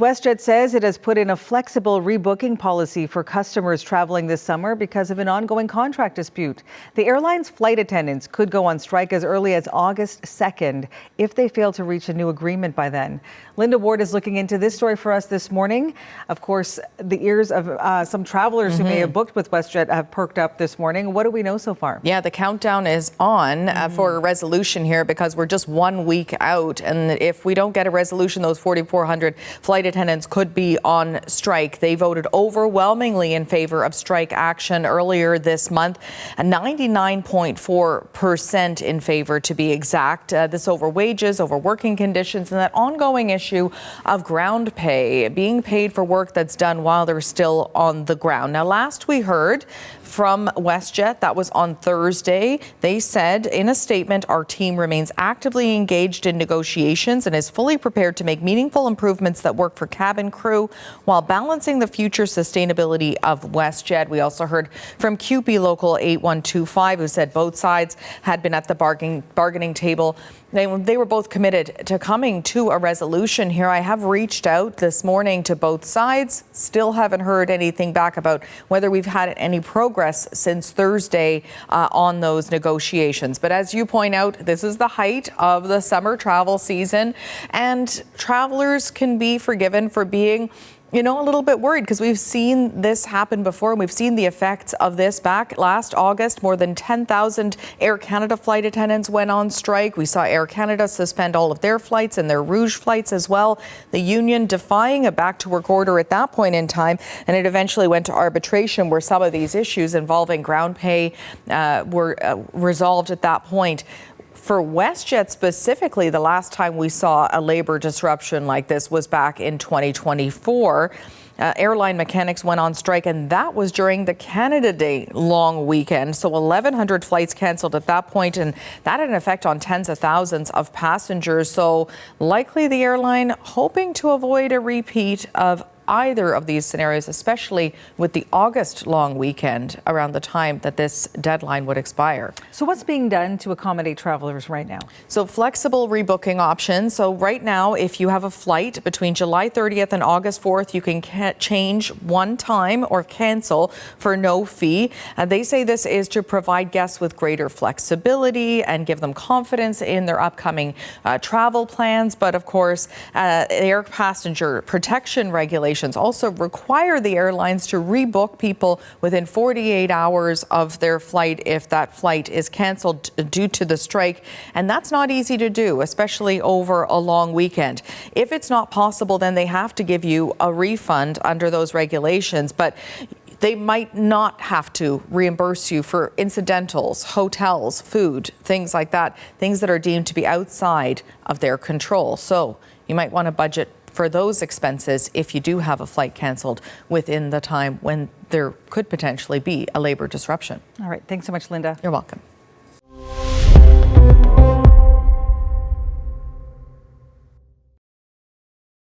WestJet says it has put in a flexible rebooking policy for customers traveling this summer because of an ongoing contract dispute. The airline's flight attendants could go on strike as early as August 2nd if they fail to reach a new agreement by then. Linda Ward is looking into this story for us this morning. Of course, the ears of some travelers who may have booked with WestJet have perked up this morning. What do we know so far? Yeah, the countdown is on for a resolution here because we're just 1 week out. And if we don't get a resolution, those 4,400 flight attendants could be on strike. They voted overwhelmingly in favor of strike action earlier this month, 99.4% in favor to be exact. This over wages, over working conditions, and that ongoing issue of ground pay, being paid for work that's done while they're still on the ground. Now, last we heard from WestJet, that was on Thursday, they said in a statement, our team remains actively engaged in negotiations and is fully prepared to make meaningful improvements that work for cabin crew while balancing the future sustainability of WestJet. We also heard from QP Local 8125, who said both sides had been at the bargaining table. They were both committed to coming to a resolution here. I have reached out this morning to both sides. Still haven't heard anything back about whether we've had any progress since Thursday on those negotiations. But as you point out, this is the height of the summer travel season, and travelers can be forgiven for being a little bit worried because we've seen this happen before, and we've seen the effects of this back last August. More than 10,000 Air Canada flight attendants went on strike. We saw Air Canada suspend all of their flights and their Rouge flights as well. The union defying a back-to-work order at that point in time, and it eventually went to arbitration where some of these issues involving ground pay were resolved at that point. For WestJet specifically, the last time we saw a labor disruption like this was back in 2024. Airline mechanics went on strike, and that was during the Canada Day long weekend. So 1,100 flights canceled at that point, and that had an effect on tens of thousands of passengers. So likely the airline hoping to avoid a repeat of either of these scenarios, especially with the August long weekend around the time that this deadline would expire. So what's being done to accommodate travelers right now? So flexible rebooking options. So right now, if you have a flight between July 30th and August 4th, you can change one time or cancel for no fee. They say this is to provide guests with greater flexibility and give them confidence in their upcoming travel plans. But of course, air passenger protection regulations also require the airlines to rebook people within 48 hours of their flight if that flight is canceled due to the strike. And that's not easy to do, especially over a long weekend. If it's not possible, then they have to give you a refund under those regulations. But they might not have to reimburse you for incidentals, hotels, food, things like that, things that are deemed to be outside of their control. So you might want to budget for those expenses if you do have a flight canceled within the time when there could potentially be a labor disruption. All right. Thanks so much, Linda. You're welcome.